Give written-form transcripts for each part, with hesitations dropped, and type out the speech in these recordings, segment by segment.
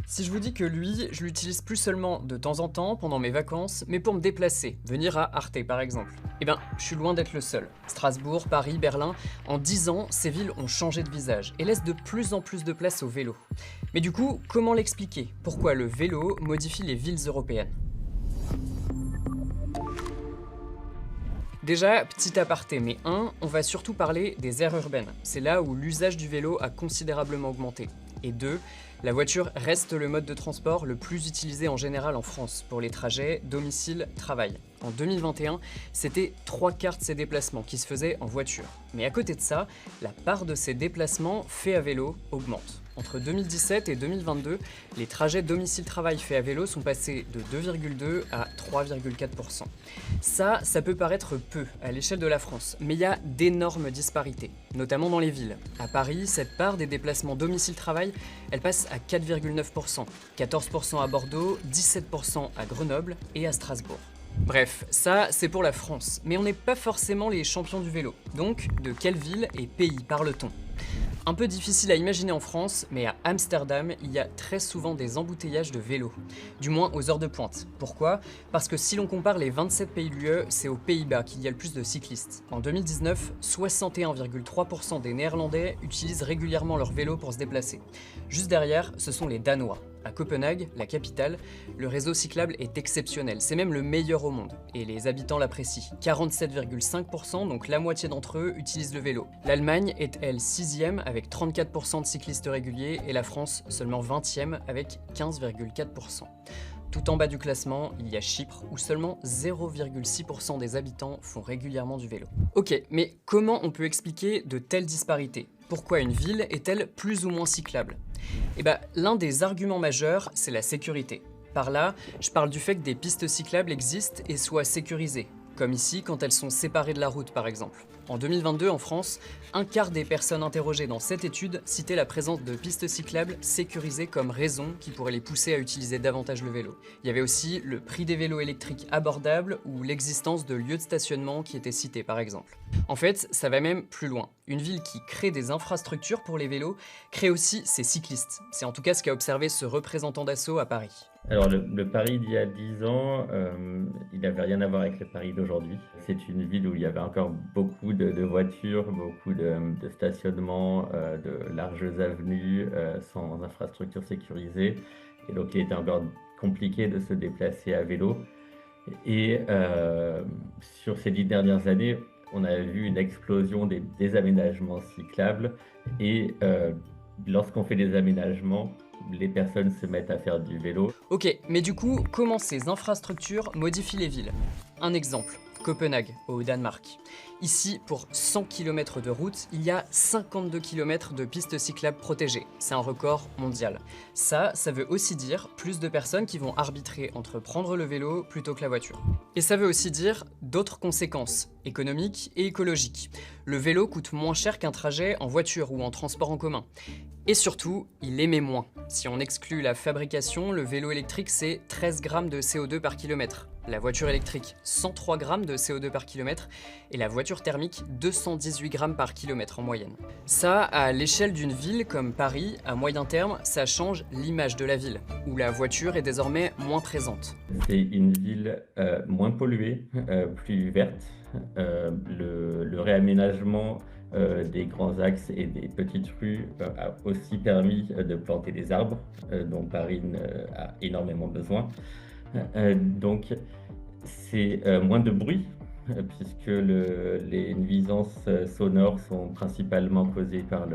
Si je vous dis que lui, je l'utilise plus seulement de temps en temps pendant mes vacances, mais pour me déplacer, venir à Arte par exemple. Eh ben, je suis loin d'être le seul. Strasbourg, Paris, Berlin, en 10 ans, ces villes ont changé de visage et laissent de plus en plus de place au vélo. Mais du coup, comment l'expliquer? Pourquoi le vélo modifie les villes européennes? Déjà, petit aparté, mais on va surtout parler des aires urbaines. C'est là où l'usage du vélo a considérablement augmenté. Et 2, la voiture reste le mode de transport le plus utilisé en général en France pour les trajets domicile-travail. En 2021, c'était 3/4 de ces déplacements qui se faisaient en voiture. Mais à côté de ça, la part de ces déplacements faits à vélo augmente. Entre 2017 et 2022, les trajets domicile-travail faits à vélo sont passés de 2,2 à 3,4%. Ça peut paraître peu à l'échelle de la France, mais il y a d'énormes disparités, notamment dans les villes. À Paris, cette part des déplacements domicile-travail, elle passe à 4,9%, 14% à Bordeaux, 17% à Grenoble et à Strasbourg. Bref, ça c'est pour la France, mais on n'est pas forcément les champions du vélo. Donc, de quelle ville et pays parle-t-on? Un peu difficile à imaginer en France, mais à Amsterdam, il y a très souvent des embouteillages de vélos. Du moins aux heures de pointe. Pourquoi? Parce que si l'on compare les 27 pays de l'UE, c'est aux Pays-Bas qu'il y a le plus de cyclistes. En 2019, 61,3% des Néerlandais utilisent régulièrement leur vélo pour se déplacer. Juste derrière, ce sont les Danois. À Copenhague, la capitale, le réseau cyclable est exceptionnel, c'est même le meilleur au monde, et les habitants l'apprécient. 47,5%, donc la moitié d'entre eux, utilisent le vélo. L'Allemagne est, elle, 6e avec 34% de cyclistes réguliers, et la France seulement 20e avec 15,4%. Tout en bas du classement, il y a Chypre, où seulement 0,6% des habitants font régulièrement du vélo. Ok, mais comment on peut expliquer de telles disparités? Pourquoi une ville est-elle plus ou moins cyclable? Eh ben, l'un des arguments majeurs, c'est la sécurité. Par là, je parle du fait que des pistes cyclables existent et soient sécurisées, comme ici quand elles sont séparées de la route par exemple. En 2022, en France, un quart des personnes interrogées dans cette étude citaient la présence de pistes cyclables sécurisées comme raison qui pourrait les pousser à utiliser davantage le vélo. Il y avait aussi le prix des vélos électriques abordables ou l'existence de lieux de stationnement qui étaient cités par exemple. En fait, ça va même plus loin. Une ville qui crée des infrastructures pour les vélos crée aussi ses cyclistes. C'est en tout cas ce qu'a observé ce représentant d'Asso à Paris. Alors le Paris d'il y a 10 ans, il n'avait rien à voir avec le Paris d'aujourd'hui. C'est une ville où il y avait encore beaucoup de voitures, beaucoup de stationnements, de larges avenues, sans infrastructure sécurisée. Et donc il était encore compliqué de se déplacer à vélo. Et sur ces 10 dernières années, on a vu une explosion des aménagements cyclables. Et lorsqu'on fait des aménagements, les personnes se mettent à faire du vélo. Ok, mais du coup, comment ces infrastructures modifient les villes? Un exemple, Copenhague, au Danemark. Ici, pour 100 km de route, il y a 52 km de pistes cyclables protégées. C'est un record mondial. Ça veut aussi dire plus de personnes qui vont arbitrer entre prendre le vélo plutôt que la voiture. Et ça veut aussi dire d'autres conséquences, économiques et écologiques. Le vélo coûte moins cher qu'un trajet en voiture ou en transport en commun. Et surtout, il émet moins. Si on exclut la fabrication, le vélo électrique c'est 13 grammes de CO2 par kilomètre. La voiture électrique, 103 grammes de CO2 par kilomètre. Et la voiture thermique, 218 grammes par kilomètre en moyenne. Ça, à l'échelle d'une ville comme Paris, à moyen terme, ça change l'image de la ville, où la voiture est désormais moins présente. C'est une ville moins polluée, plus verte. Le réaménagement des grands axes et des petites rues a aussi permis de planter des arbres dont Paris a énormément besoin. Donc c'est moins de bruit puisque les nuisances sonores sont principalement causées par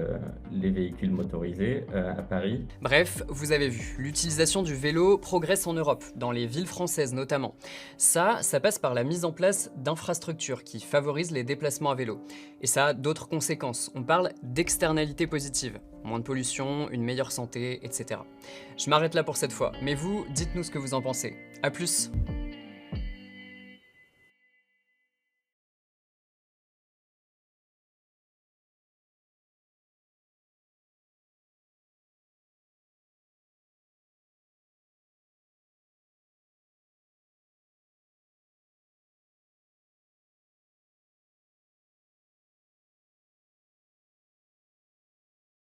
les véhicules motorisés à Paris. Bref, vous avez vu, l'utilisation du vélo progresse en Europe, dans les villes françaises notamment. Ça passe par la mise en place d'infrastructures qui favorisent les déplacements à vélo. Et ça a d'autres conséquences. On parle d'externalités positives. Moins de pollution, une meilleure santé, etc. Je m'arrête là pour cette fois, mais vous, dites-nous ce que vous en pensez. À plus!